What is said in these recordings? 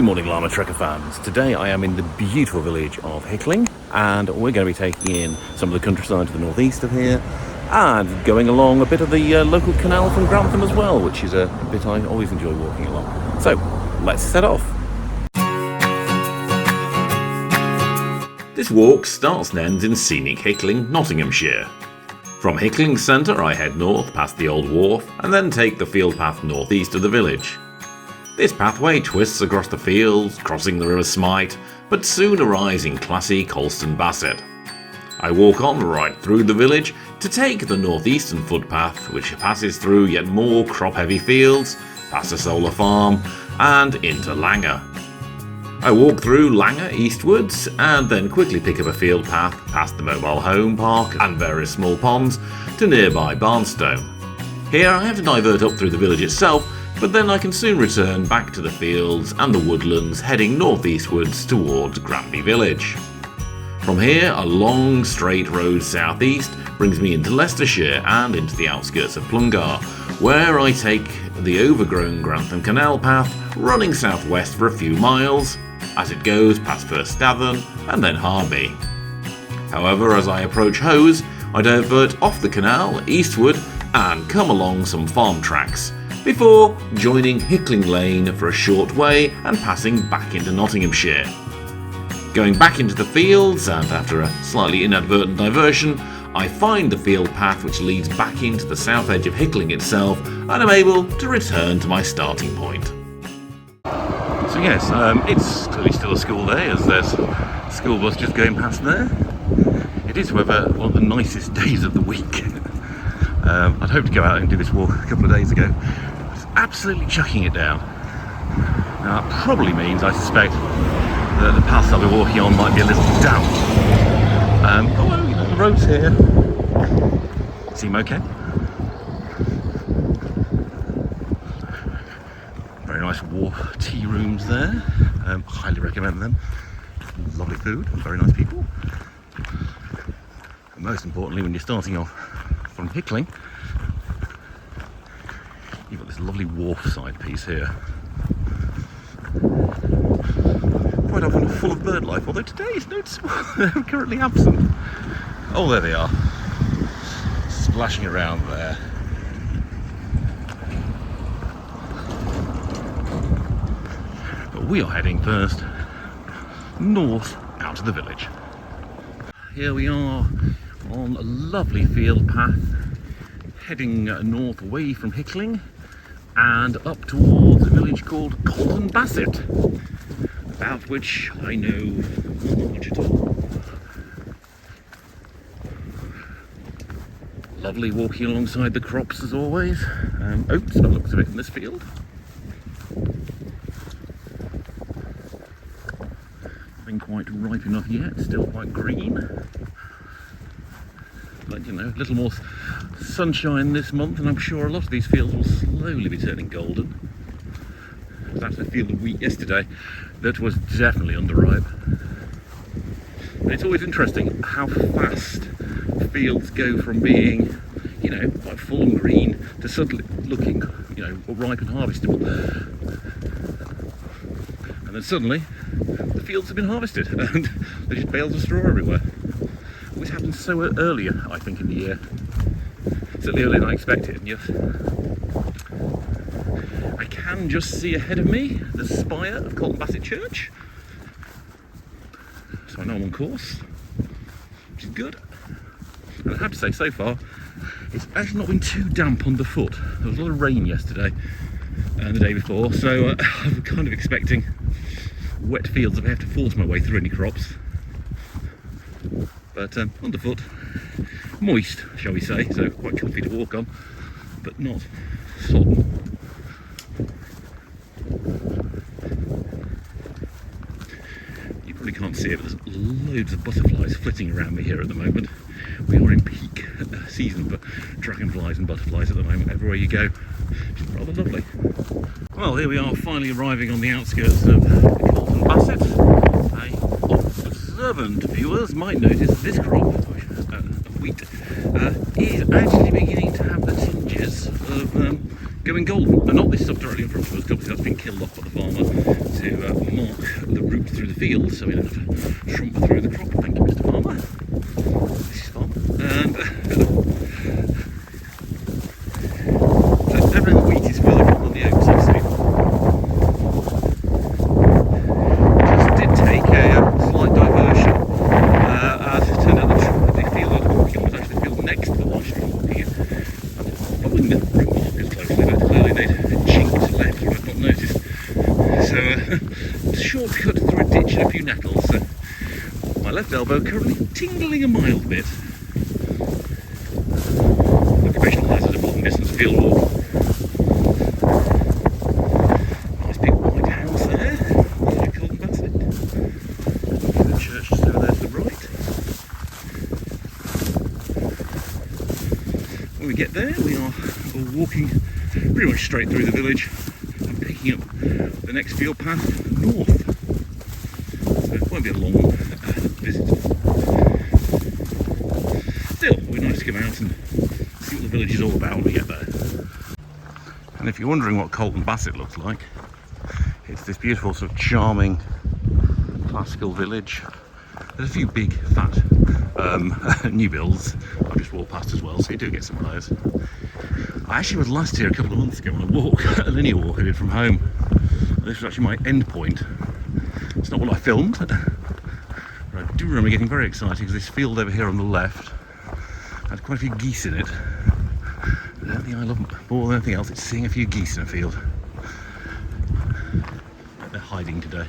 Good morning, Llama Trekker fans. Today I am in the beautiful village of Hickling, and we're going to be taking in some of the countryside to the northeast of here and going along a bit of the local canal from Grantham as well, which is a bit I always enjoy walking along. So let's set off. This walk starts and ends in scenic Hickling, Nottinghamshire. From Hickling Centre I head north past the Old Wharf and then take the field path northeast of the village. This pathway twists across the fields, crossing the River Smite, but soon arrives in classy Colston Bassett. I walk on right through the village to take the northeastern footpath, which passes through yet more crop-heavy fields, past a solar farm, and into Langar. I walk through Langar eastwards, and then quickly pick up a field path past the mobile home park and various small ponds to nearby Barnstone. Here I have to divert up through the village itself, but then I can soon return back to the fields and the woodlands, heading northeastwards towards Granby village. From here, a long straight road southeast brings me into Leicestershire and into the outskirts of Plungar, where I take the overgrown Grantham Canal path running southwest for a few miles, as it goes past first Stathen and then Harby. However, as I approach Hose, I divert off the canal eastward and come along some farm tracks, before joining Hickling Lane for a short way and passing back into Nottinghamshire. Going back into the fields, and after a slightly inadvertent diversion, I find the field path which leads back into the south edge of Hickling itself, and am able to return to my starting point. So yes, it's clearly still a school day, as there's a school bus just going past there. It is, however, one of the nicest days of the week. I'd hoped to go out and do this walk a couple of days ago. It's absolutely chucking it down. Now that probably means, I suspect, that the paths I'll be walking on might be a little damp. Although, you know, the roads here seem okay. Very nice wharf tea rooms there. Highly recommend them. Lovely food and very nice people. And most importantly, when you're starting off from Hickling, you've got this lovely wharf side piece here. Quite often full of bird life, although today is noticeable. They're currently absent. Oh, there they are, splashing around there. But we are heading first north out of the village. Here we are on a lovely field path heading north away from Hickling and up towards a village called Colston Bassett, about which I know not much at all. Lovely walking alongside the crops as always. Oats, by the looks of it, in this field. Nothing quite ripe enough yet, still quite green. But you know, a little more sunshine this month and I'm sure a lot of these fields will slowly be turning golden. I was actually a field of wheat yesterday that was definitely underripe. And it's always interesting how fast fields go from being, you know, quite full and green to suddenly looking, you know, ripe and harvestable. And then suddenly the fields have been harvested and there's just bales of straw everywhere. It always happens so earlier, I think, in the year. Certainly earlier than I expected, and yes. I can just see ahead of me the spire of Colston Bassett Church. So I know I'm on course, which is good. And I have to say, so far, it's actually not been too damp underfoot. There was a lot of rain yesterday and the day before, so I'm kind of expecting wet fields if I have to force my way through any crops. But underfoot, moist, shall we say, so quite comfy to walk on, but not sodden. You probably can't see it, but there's loads of butterflies flitting around me here at the moment. We are in peak season for dragonflies and butterflies at the moment, everywhere you go, which is rather lovely. Well, here we are finally arriving on the outskirts of Colston Bassett. Observant viewers might notice this crop of wheat is actually beginning to have the tinges of going golden. And not this stuff directly in front of us, because that's been killed off by the farmer to mark the route through the field, so we don't have to trump through the crop. Thank you, Mr. Farmer. This is fun. And so every wheat is further up on the oaks, I've seen. Just did take a slight diversion, as it turned out the field I was walking on was actually the field next to the one I should be walking in. Following the route markers closely, but clearly they'd chinked left and I'd not noticed. So shortcut through a ditch and a few nettles, so my left elbow currently tingling a mild bit. Occupational hazard of long distance field walk. Nice big white house there, Colston Bassett. The church just over there to the right. When we get there, we are walking pretty much straight through the village and picking up the next field path north. So it won't be a long visit. Still, it'll be nice to come out and see what the village is all about when we get there. And if you're wondering what Colston Bassett looks like, it's this beautiful sort of charming classical village. There's a few big fat new builds I've just walked past as well, so you do get some of those. I actually was last here a couple of months ago on a walk, a linear walk I did from home. This was actually my end point. It's not what I filmed, but I do remember getting very excited because this field over here on the left had quite a few geese in it. The only thing I love more than anything else is seeing a few geese in a field. They're hiding today.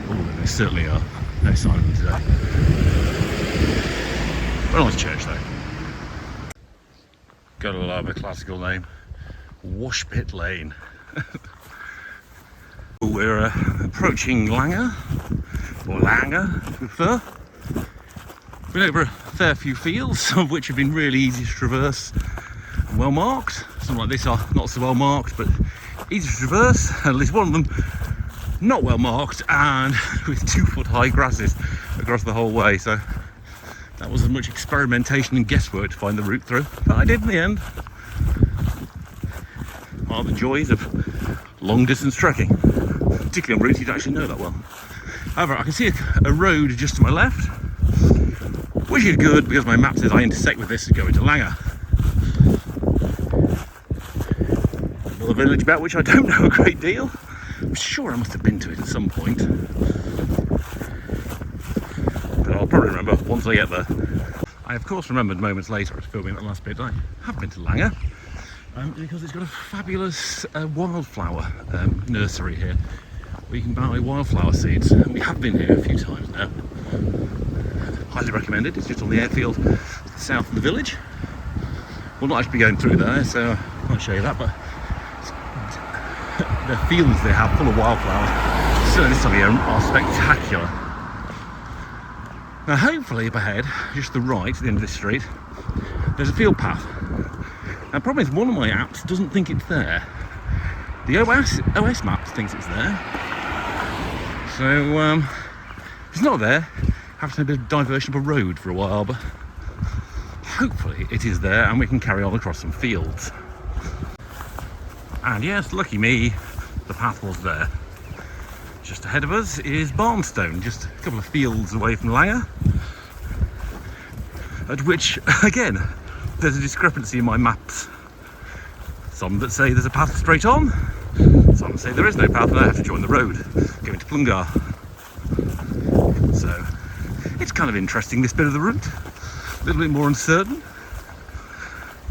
Oh, they certainly are. No sign of them today. Very nice church though. Gotta love a classical name. Washpit Lane. We're approaching Langar, or Langar if you prefer. Been over a fair few fields, some of which have been really easy to traverse and well marked. Some like this are not so well marked, but easy to traverse. At least one of them not well marked and with 2 foot high grasses across the whole way. So that was as much experimentation and guesswork to find the route through, but I did in the end. Are the joys of long distance trekking, particularly on routes you don't actually know that well. However, I can see a road just to my left, which is good because my map says I intersect with this to go into Langar. Another village about which I don't know a great deal. I'm sure I must have been to it at some point, but I'll probably remember once I get there. I of course remembered moments later after filming that last bit I have been to Langar. Because it's got a fabulous wildflower nursery here where you can buy wildflower seeds. We have been here a few times now. Highly recommended. It's just on the airfield south of the village. We'll not actually be going through there, so I can't show you that, but the fields they have full of wildflowers, certainly this time of year, are spectacular. Now hopefully up ahead, just to the right at the end of this street, there's a field path. Now, the problem is one of my apps doesn't think it's there. The OS Maps thinks it's there. So, if it's not there, have to have a bit of diversion of a road for a while, but hopefully it is there and we can carry on across some fields. And yes, lucky me, the path was there. Just ahead of us is Barnstone, just a couple of fields away from Langar, at which, again, there's a discrepancy in my maps. Some that say there's a path straight on, some that say there is no path and I have to join the road, going to Plungar. So, it's kind of interesting, this bit of the route. A little bit more uncertain.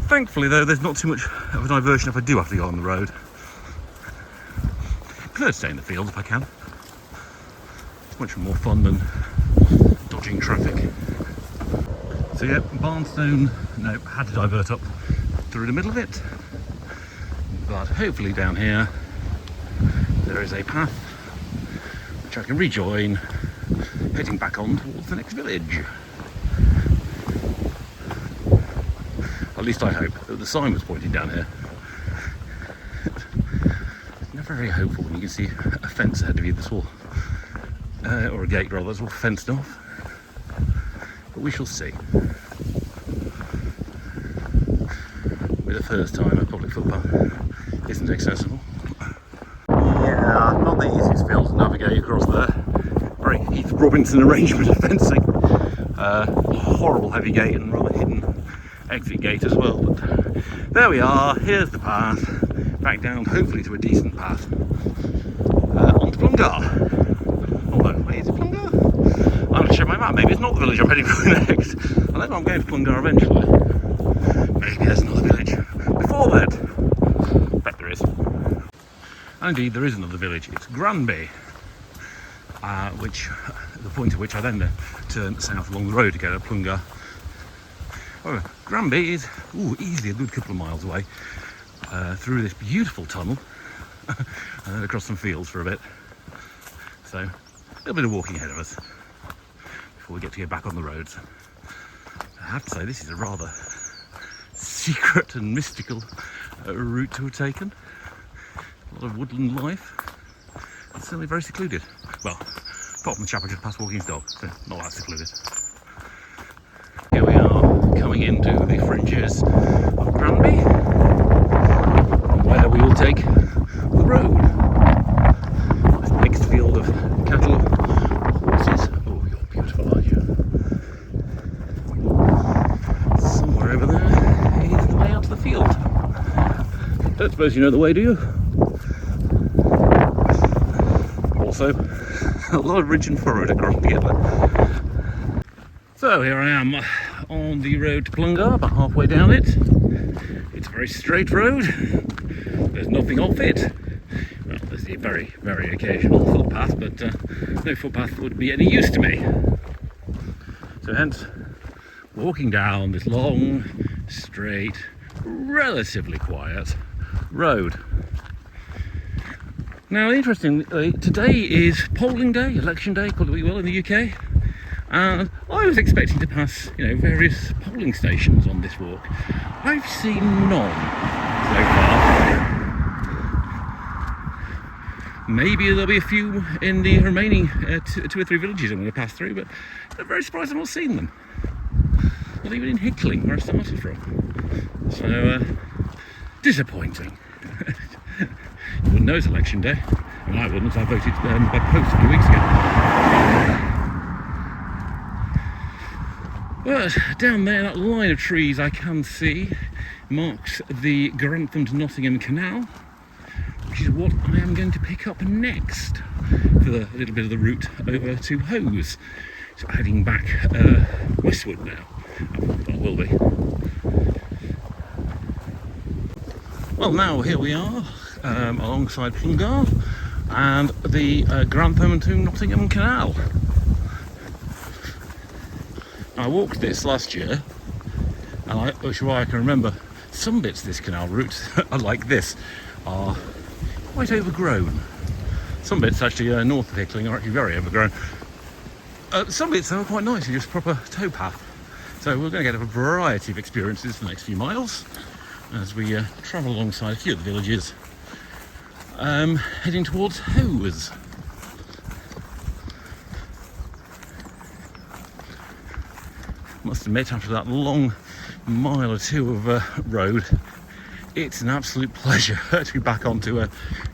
Thankfully though, there's not too much of a diversion if I do have to go on the road. I prefer to stay in the fields if I can. It's much more fun than dodging traffic. So yeah, Barnstone, no, had to divert up through the middle of it. But hopefully down here, there is a path which I can rejoin, heading back on towards the next village. At least I hope that the sign was pointing down here. It's never very hopeful when you can see a fence ahead of you that's all, or a gate rather, that's all fenced off. But we shall see. be the first time a public footpath isn't accessible. Yeah, not the easiest field to navigate across there. Very Heath Robinson arrangement of fencing. Horrible heavy gate and rather hidden exit gate as well. But there we are, here's the path. Back down, hopefully to a decent path. Onto Plungar. Although, wait, is it Plungar? I'm going to check my map. Maybe it's not the village I'm heading for next. I know I'm going to Plungar eventually. Maybe there's another village before that. Bet there is. And indeed, there is another village. It's Granby, the point at which I then turn south along the road to go to Plungar. However, Granby is easily a good couple of miles away through this beautiful tunnel and then across some fields for a bit. So, a little bit of walking ahead of us before we get to go back on the roads. I have to say, this is a rather secret and mystical route to have taken. A lot of woodland life. It's certainly very secluded. Well, apart from the chap I just passed walking his dog, so not that secluded. Here we are, coming into the fringes of Granby, where we will take the road. This mixed field of cattle, horses. Oh, you're beautiful, aren't you? Somewhere over there is the way out to the field. Don't suppose you know the way, do you? Also, a lot of ridge and furrow to cross together. So here I am on the road to Plungar, about halfway down it. It's a very straight road. There's nothing off it. Well, there's a very, very occasional footpath, but no footpath would be any use to me. So hence, walking down this long, straight, relatively quiet road. Now, interestingly, today is polling day, election day, call it what you will, in the UK. And I was expecting to pass, various polling stations on this walk. I've seen none so far. Maybe there'll be a few in the remaining two or three villages I'm going to pass through, but I'm very surprised I've not seen them. Not even in Hickling, where I started from. So, disappointing. You wouldn't know it's election day. I mean, I wouldn't. I voted by post a few weeks ago. But down there, that line of trees I can see marks the Grantham to Nottingham Canal, which is what I am going to pick up next for the little bit of the route over to Hose. So heading back westward now. I will be. Well, now here we are. Alongside Plungar and the Grantham to Nottingham Canal. I walked this last year, and which is why I can remember some bits of this canal route, like this, are quite overgrown. Some bits actually north of Hickling are actually very overgrown. Some bits are quite nice, just proper towpath. So we're going to get a variety of experiences for the next few miles as we travel alongside a few of the villages. Heading towards Hose. Must admit, after that long mile or two of road, it's an absolute pleasure to be back onto a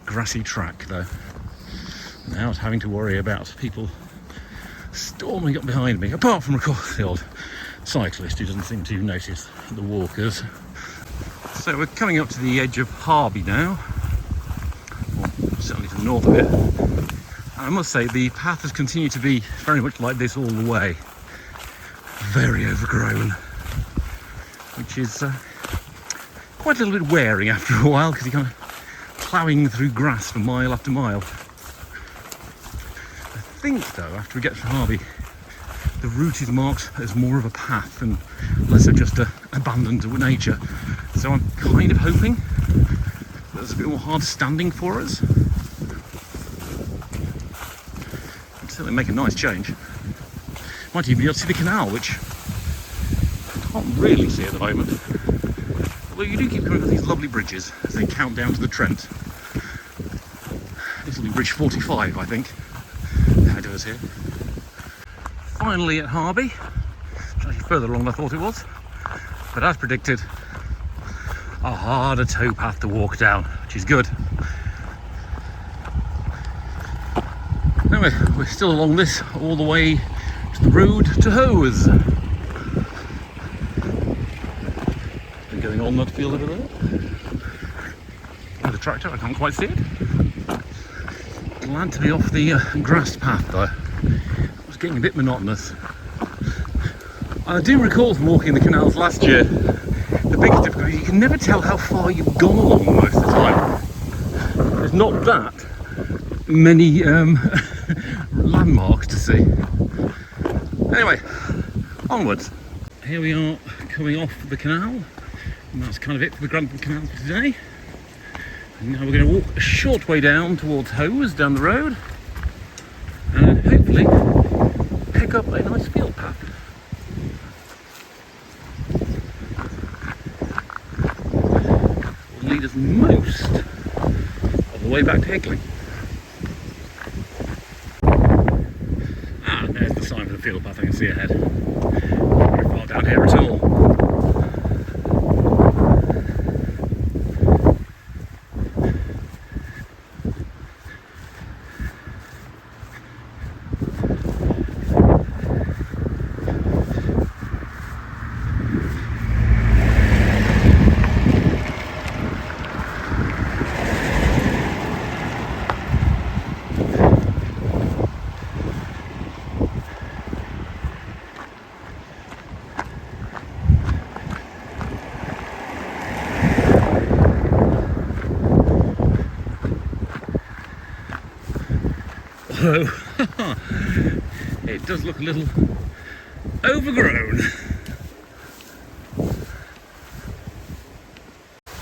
grassy track, though. Without having to worry about people storming up behind me, apart from, of course, the old cyclist who doesn't seem to notice the walkers. So we're coming up to the edge of Harby now. Certainly to the north of it. And I must say the path has continued to be very much like this all the way. Very overgrown, which is quite a little bit wearing after a while because you're kind of ploughing through grass for mile after mile. I think though, after we get to Harby, the route is marked as more of a path and less of just abandoned to nature. So I'm kind of hoping there's a bit more hard standing for us. It'd certainly make a nice change. Might even be able to see the canal, which I can't really see at the moment. Although you do keep coming with these lovely bridges as they count down to the Trent. This will be bridge 45, I think, ahead of us here. Finally at Harby, which is actually further along than I thought it was. But as predicted, a harder towpath to walk down, which is good. Anyway, we're still along this all the way to the road to Hose. Been going on that field over there. There's a tractor, I can't quite see it. Glad to be off the grass path though. It was getting a bit monotonous. I do recall from walking the canals last year, the biggest difficulty is you can never tell how far you've gone along most of the time. There's not that many landmarks to see. Anyway, onwards. Here we are coming off the canal, and that's kind of it for the Grantham Canal for today. And now we're going to walk a short way down towards Hose, down the road, and hopefully pick up a nice field path. Will lead us most of the way back to Hickling. Ah, there's the sign for the field path I can see ahead. Not very far down here at all. It does look a little overgrown.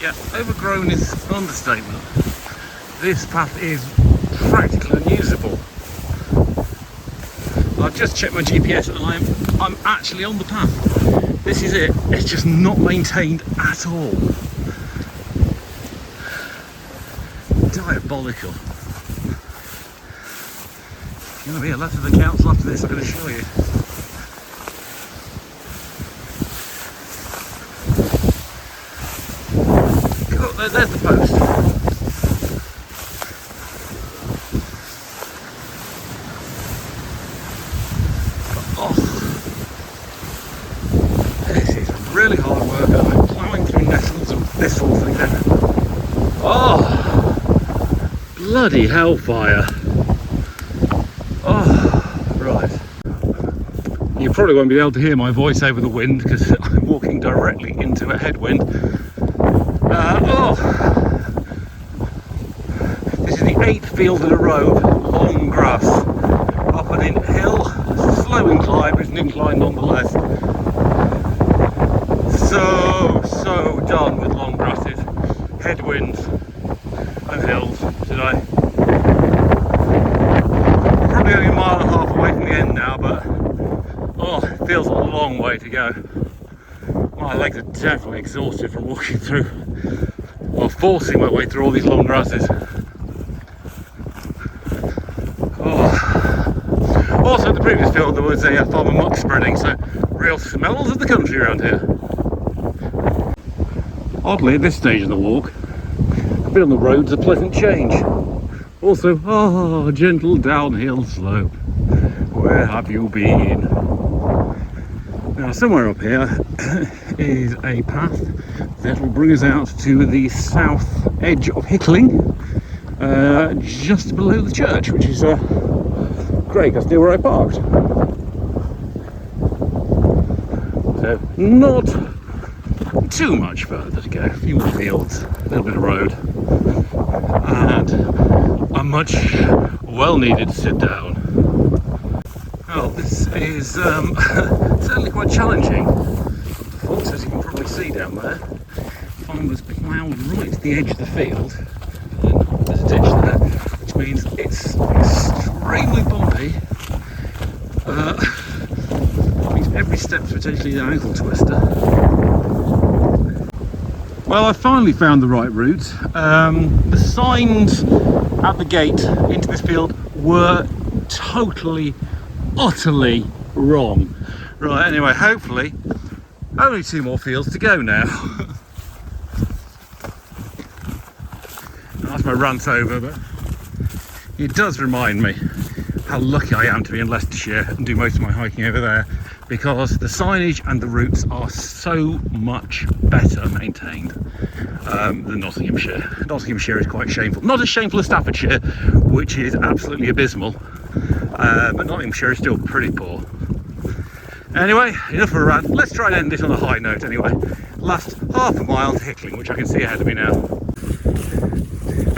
Yeah, overgrown is an understatement. This path is practically unusable. I've just checked my GPS and I'm actually on the path. This is it. It's just not maintained at all. Diabolical. Going to be a letter to the council after this, I'm going to show you. Oh, there's the post. Oh, this is really hard work. I'm ploughing through nettles and thistles again. Oh, bloody hellfire. You probably won't be able to hear my voice over the wind because I'm walking directly into a headwind. This is the 8th field in a row, long grass, up an hill, slow incline, but it's an incline nonetheless. So done with long grasses, headwinds and hills today. Probably only a mile and a half away from the end now, but oh, it feels a long way to go. My legs are definitely exhausted from walking through, or forcing my way through all these long grasses. Oh. Also, in the previous field there was a farmer muck spreading, so real smells of the country around here. Oddly, at this stage in the walk, a bit on the road's a pleasant change. Also, a gentle downhill slope. Where have you been? Now, somewhere up here is a path that will bring us out to the south edge of Hickling, just below the church, which is great, that's near where I parked. So, not too much further to go, a few more fields, a little bit of road, and a much well-needed sit down. Well, this is certainly quite challenging. The foot, as you can probably see down there, farmers ploughed right to the edge of the field, and there's a ditch there, which means it's extremely bumpy. Means every step's potentially an ankle twister. Well, I finally found the right route. The signs at the gate into this field were totally, utterly wrong. Right, anyway, hopefully only 2 more fields to go now. my rant over, but it does remind me how lucky I am to be in Leicestershire and do most of my hiking over there, because the signage and the routes are so much better maintained than Nottinghamshire. Nottinghamshire is quite shameful. Not as shameful as Staffordshire, which is absolutely abysmal, but Nottinghamshire is still pretty poor. Anyway, enough of a rant. Let's try and end this on a high note anyway. Last half a mile to Hickling, which I can see ahead of me now.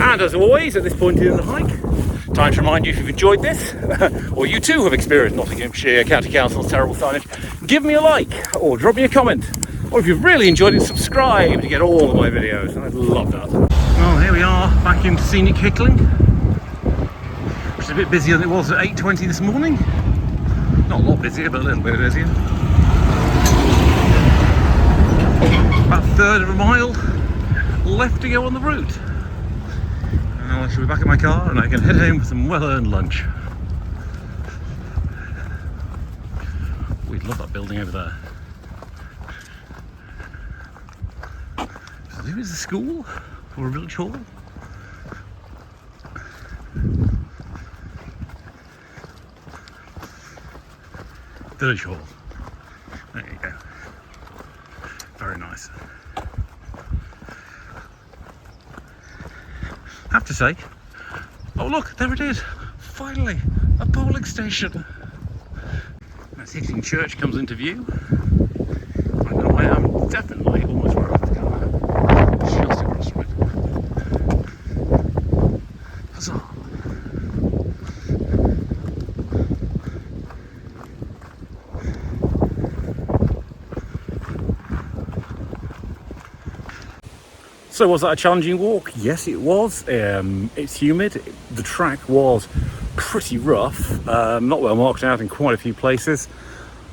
And as always, at this point in the hike, time to remind you, if you've enjoyed this, or you too have experienced Nottinghamshire County Council's terrible signage, give me a like, or drop me a comment. Or if you've really enjoyed it, subscribe to get all of my videos, and I'd love that. Well, here we are, back in scenic Hickling, which is a bit busier than it was at 8:20 this morning. Not a lot busier, but a little bit busier. About a third of a mile left to go on the route. Now I shall be back in my car and I can head home for some well-earned lunch. We'd love that building over there. So maybe it's a school or a village hall? Village hall. There you go. Very nice. Have to say, oh look, there it is. Finally, a polling station. As Hickling Church comes into view, I know I am definitely almost where I have to go now. Just across from it. Huzzah! So was that a challenging walk? Yes, it was. It's humid. The track was pretty rough, not well marked out in quite a few places.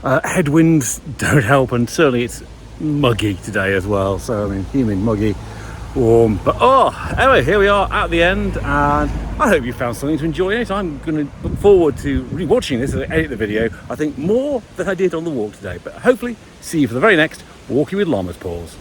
Headwinds don't help, and certainly it's muggy today as well. So I mean, humid, muggy, warm. But anyway, here we are at the end, and I hope you found something to enjoy in it. I'm going to look forward to rewatching this as I edit the video. I think more than I did on the walk today. But hopefully, see you for the very next Walking with Llama Paws.